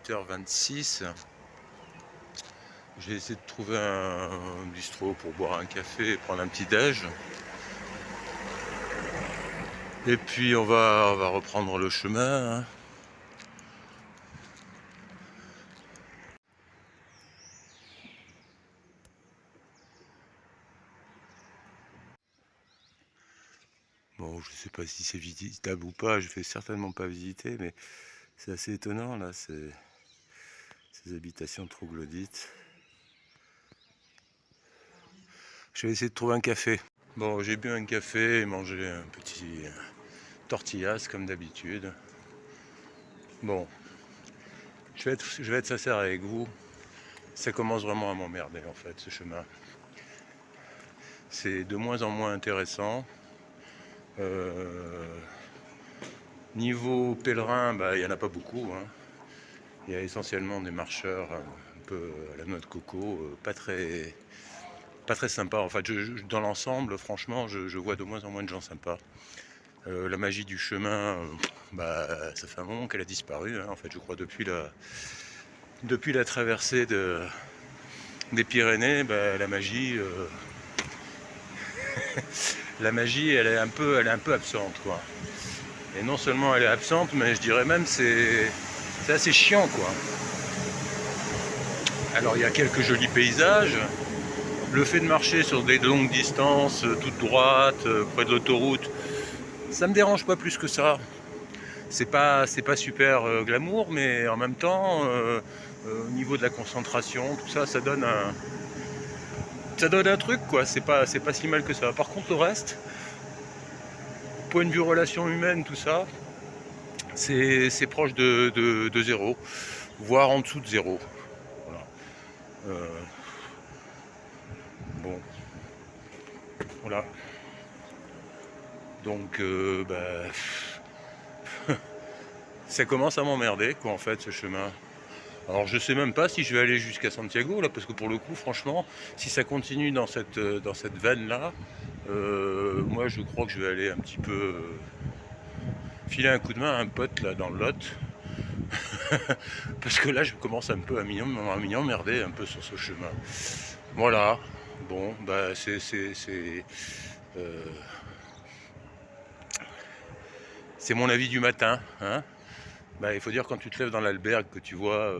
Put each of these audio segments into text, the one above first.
18h26. J'ai essayé de trouver un bistrot pour boire un café et prendre un petit déj. Et puis on va reprendre le chemin, hein. Bon, je sais pas si c'est visitable ou pas, je vais certainement pas visiter, mais c'est assez étonnant là, ces habitations troglodytes. Je vais essayer de trouver un café. Bon, j'ai bu un café et mangé un petit tortillas comme d'habitude. Bon, je vais être sincère avec vous, ça commence vraiment à m'emmerder en fait ce chemin. C'est de moins en moins intéressant. Niveau pèlerin, il n'y en a pas beaucoup, hein. Il y a essentiellement des marcheurs un peu à la noix de coco, pas très sympa. En fait, dans l'ensemble, franchement, je vois de moins en moins de gens sympas. La magie du chemin, ça fait un moment qu'elle a disparu, hein. En fait, je crois depuis la traversée des Pyrénées, la magie, elle est un peu absente, quoi. Et non seulement elle est absente, mais je dirais même c'est assez chiant, quoi. Alors il y a quelques jolis paysages. Le fait de marcher sur des longues distances, toutes droites, près de l'autoroute, ça me dérange pas plus que ça. C'est pas super glamour, mais en même temps, au niveau de la concentration, tout ça, ça donne un truc, quoi. C'est pas si mal que ça. Par contre, le reste, point de vue relations humaines, tout ça, c'est proche de zéro, voire en dessous de zéro. Voilà. Bon, voilà. Donc, ça commence à m'emmerder, quoi, en fait, ce chemin. Alors, je sais même pas si je vais aller jusqu'à Santiago, là, parce que pour le coup, franchement, si ça continue dans cette veine-là, moi, je crois que je vais aller un petit peu filer un coup de main à un pote, là, dans le Lot. Parce que là, je commence un peu à m'y emmerder un peu sur ce chemin. Voilà. Bon, c'est mon avis du matin, hein. Il faut dire quand tu te lèves dans l'albergue que tu vois,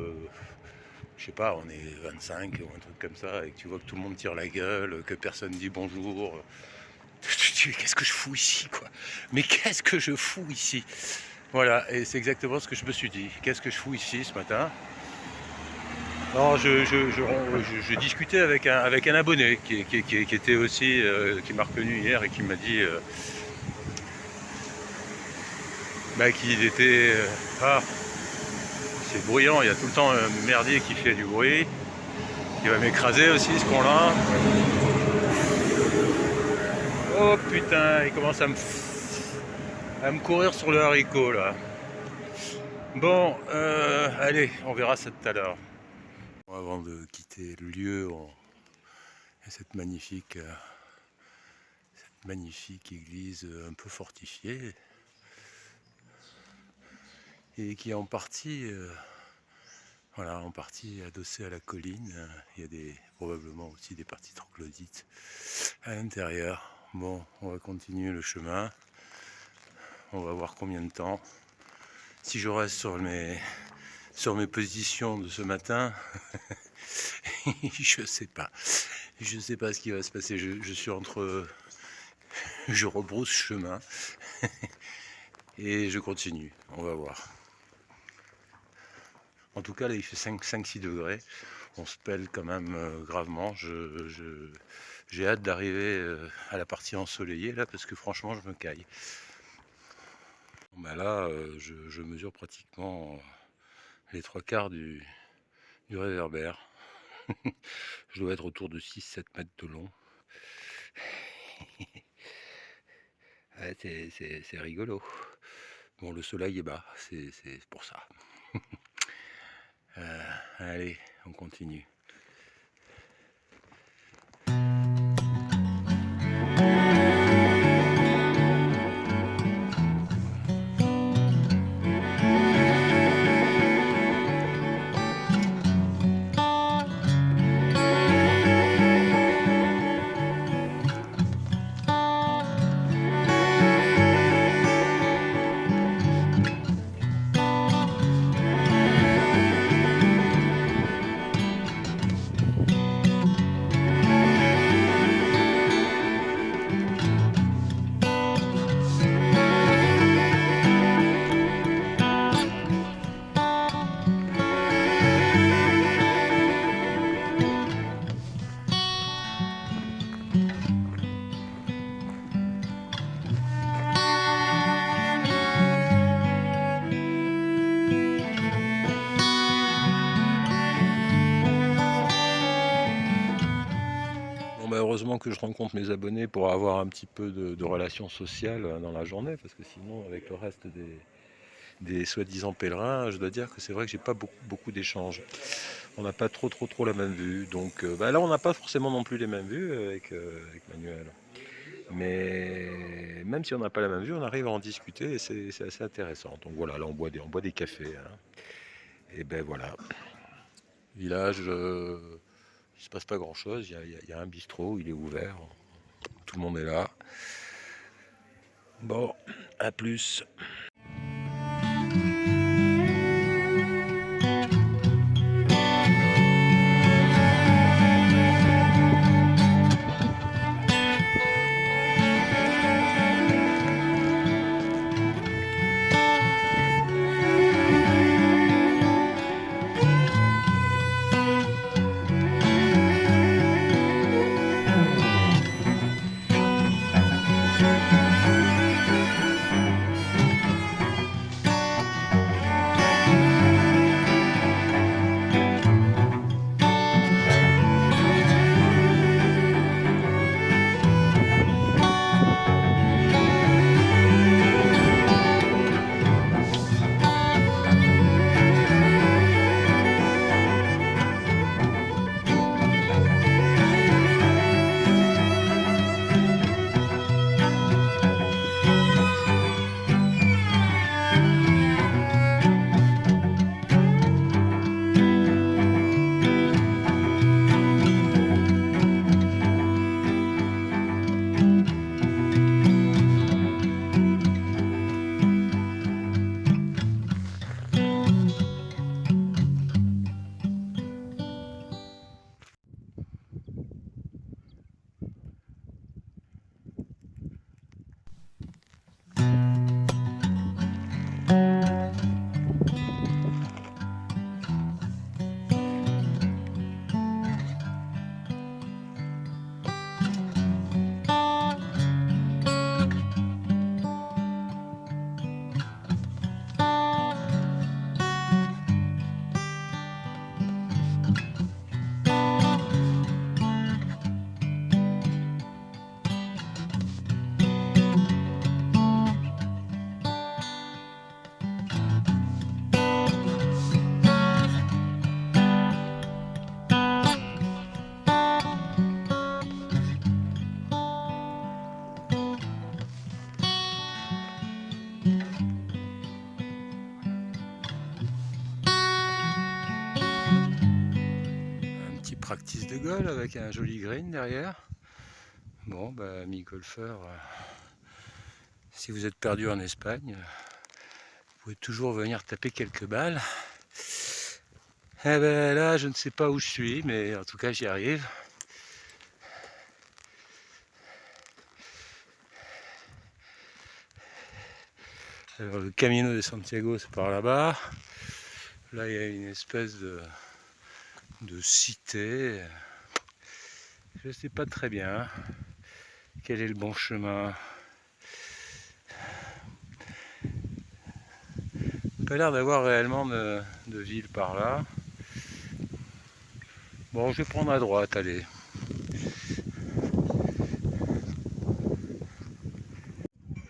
je sais pas, on est 25 ou un truc comme ça, et que tu vois que tout le monde tire la gueule, que personne dit bonjour. Tu te dis, qu'est-ce que je fous ici, quoi? Mais qu'est-ce que je fous ici? Voilà, et c'est exactement ce que je me suis dit. Qu'est-ce que je fous ici ce matin? Alors, je discutais avec un abonné qui était aussi, qui m'a reconnu hier et qui m'a dit qu'il était... c'est bruyant, il y a tout le temps un merdier qui fait du bruit. Il va m'écraser aussi ce con-là. Oh putain, il commence à me courir sur le haricot là. Bon, allez, on verra ça tout à l'heure. Avant de quitter le lieu, il y a cette magnifique église un peu fortifiée et qui est en partie, adossée à la colline. Il y a probablement aussi des parties troglodytes à l'intérieur. Bon, on va continuer le chemin. On va voir combien de temps. Si je reste sur mes positions de ce matin, je sais pas ce qui va se passer. Je suis je rebrousse chemin et je continue. On va voir. En tout cas, là, il fait 5-6 degrés. On se pèle quand même gravement. J'ai hâte d'arriver à la partie ensoleillée, là, parce que franchement, je me caille. Là, je mesure pratiquement les 3/4 du réverbère. Je dois être autour de 6-7 mètres de long. Ouais, c'est rigolo. Bon, le soleil est bas, c'est pour ça. Allez, on continue. vraiment que je rencontre mes abonnés pour avoir un petit peu de relations sociales dans la journée, parce que sinon, avec le reste des soi-disant pèlerins, je dois dire que c'est vrai que j'ai pas beaucoup d'échanges. On n'a pas trop la même vue, donc là on n'a pas forcément non plus les mêmes vues avec Manuel. Mais même si on n'a pas la même vue, on arrive à en discuter et c'est assez intéressant. Donc voilà, là on boit des cafés. Hein. Et ben voilà, village, il se passe pas grand chose, il y a un bistrot, il est ouvert, tout le monde est là. Bon, à plus. Practice de golf avec un joli green derrière. Bon, bah, amis golfeurs, si vous êtes perdu en Espagne, vous pouvez toujours venir taper quelques balles. Eh ben là, je ne sais pas où je suis, mais en tout cas, j'y arrive. Alors, le Camino de Santiago, c'est par là-bas. Là, il y a une espèce de cité. Je ne sais pas très bien quel est le bon chemin. Pas l'air d'avoir réellement de ville par là. Bon, je vais prendre à droite, allez.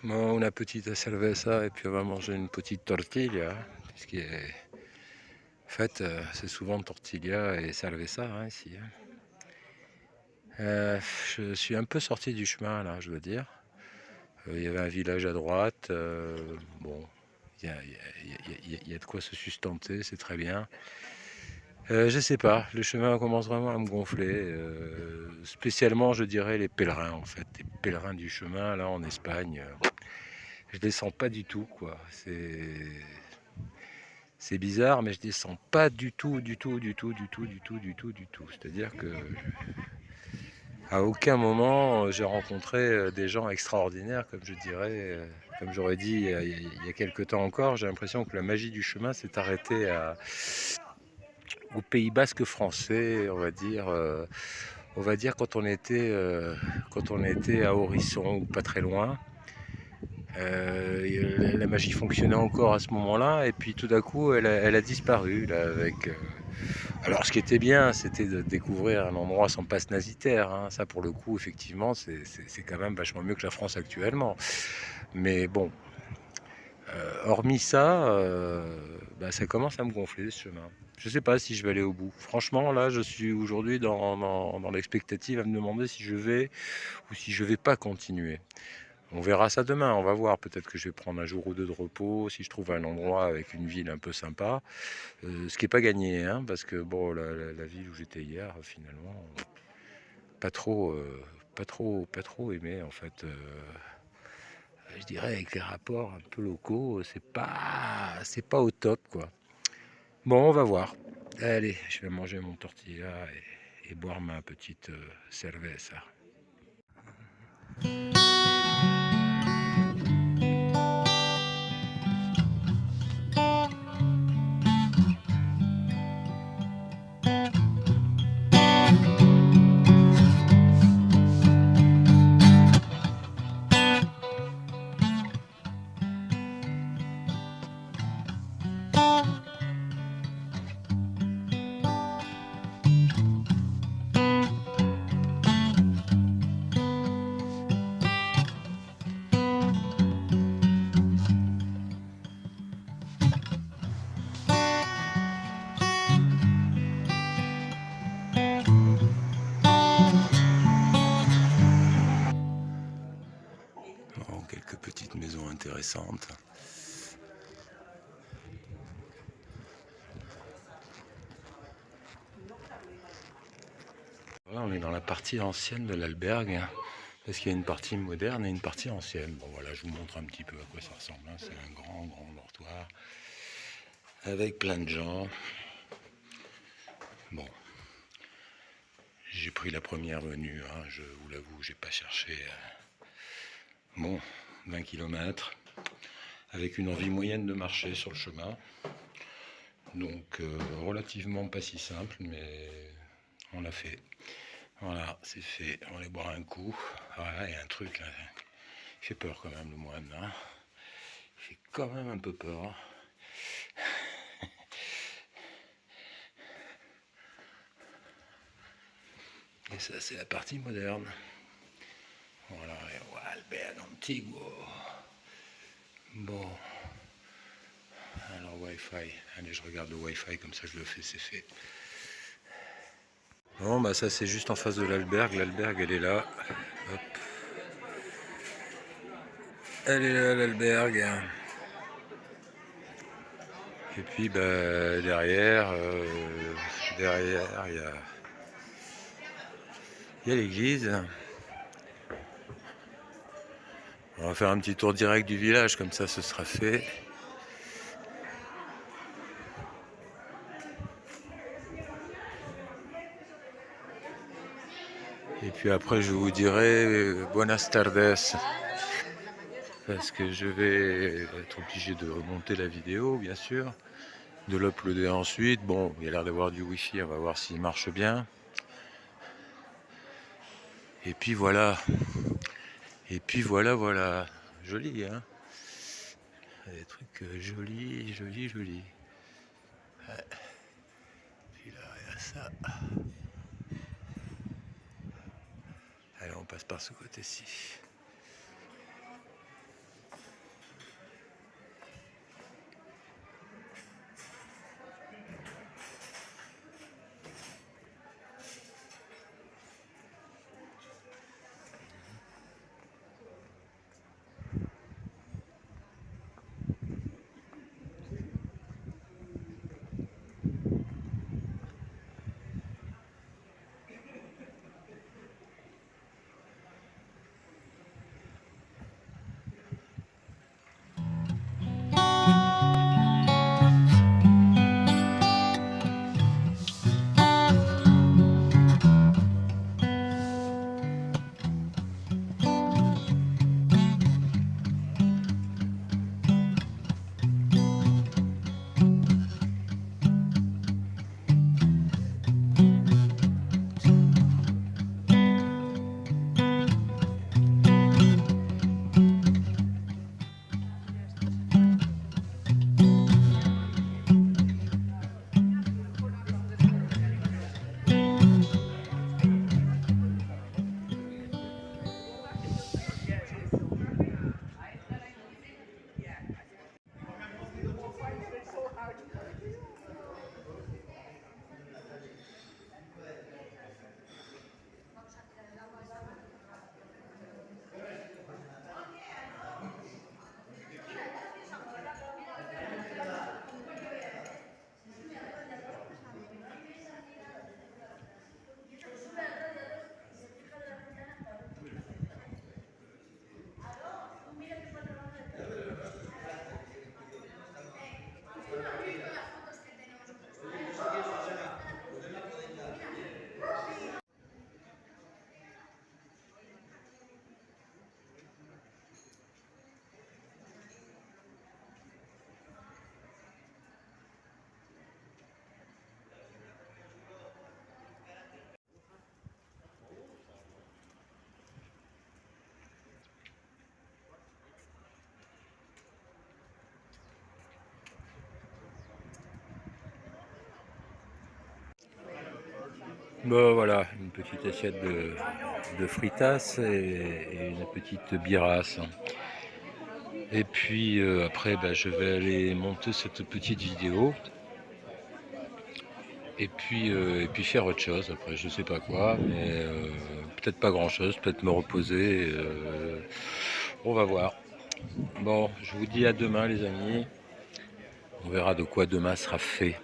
Bon, una petite cerveza et puis on va manger une petite tortilla, puisqu'en fait, c'est souvent tortilla et cerveza hein, ici. Je suis un peu sorti du chemin là, je dois dire. Il y avait un village à droite. Bon, il y a de quoi se sustenter, c'est très bien. Je sais pas, le chemin commence vraiment à me gonfler. Spécialement, je dirais les pèlerins en fait, les pèlerins du chemin là en Espagne. Je les sens pas du tout quoi. C'est bizarre, mais je les sens pas du tout. C'est-à-dire que à aucun moment j'ai rencontré des gens extraordinaires, comme je dirais, comme j'aurais dit il y a quelques temps encore. J'ai l'impression que la magie du chemin s'est arrêtée au Pays Basque français, on va dire quand on était à Horizon ou pas très loin. La magie fonctionnait encore à ce moment-là, et puis tout d'un coup, elle a disparu. Là, avec, Alors, ce qui était bien, c'était de découvrir un endroit sans passe nazitaire, hein. Ça, pour le coup, effectivement, c'est quand même vachement mieux que la France actuellement. Mais bon, hormis ça, bah, ça commence à me gonfler ce chemin. Je sais pas si je vais aller au bout. Franchement, là, je suis aujourd'hui dans l'expectative à me demander si je vais ou si je vais pas continuer. On verra ça demain, on va voir. Peut-être que je vais prendre un jour ou deux de repos, si je trouve un endroit avec une ville un peu sympa. Ce qui n'est pas gagné, hein, parce que bon, la ville où j'étais hier, finalement, pas trop, pas trop aimé en fait. Je dirais avec les rapports un peu locaux, c'est pas au top quoi. Bon, on va voir. Allez, je vais manger mon tortilla et boire ma petite cerveza. Bon, quelques petites maisons intéressantes. Voilà, on est dans la partie ancienne de l'albergue, hein, parce qu'il y a une partie moderne et une partie ancienne. Bon voilà, je vous montre un petit peu à quoi ça ressemble, hein. C'est un grand dortoir avec plein de gens. Bon, j'ai pris la première venue, hein, je vous l'avoue, j'ai pas cherché. Bon, 20 km, avec une envie moyenne de marcher sur le chemin. Donc relativement pas si simple, mais on l'a fait. Voilà, c'est fait. On va aller boire un coup. Voilà, il y a un truc là. Il fait peur quand même le moine. Hein. Il fait quand même un peu peur. Hein. Et ça, c'est la partie moderne. Voilà, Albergue Antiguo. Bon. Alors, Wi-Fi. Allez, je regarde le Wi-Fi, comme ça je le fais, c'est fait. Bon, bah ça, c'est juste en face de l'albergue. L'albergue, elle est là. Hop. Elle est là, l'albergue. Et puis, bah, derrière, il y a l'église. On va faire un petit tour direct du village, comme ça ce sera fait. Et puis après je vous dirai buenas tardes, parce que je vais être obligé de remonter la vidéo bien sûr, de l'uploader ensuite. Bon, il y a l'air d'avoir du wifi, on va voir s'il marche bien. Et puis voilà. Et puis voilà. Joli, hein. Des trucs jolis. Ouais. Puis là, il y a ça. Allez, on passe par ce côté-ci. Bon, voilà, une petite assiette de fritas et une petite bierasse. Et puis après, je vais aller monter cette petite vidéo et puis faire autre chose. Après, je sais pas quoi, mais peut-être pas grand-chose, peut-être me reposer. On va voir. Bon, je vous dis à demain, les amis. On verra de quoi demain sera fait.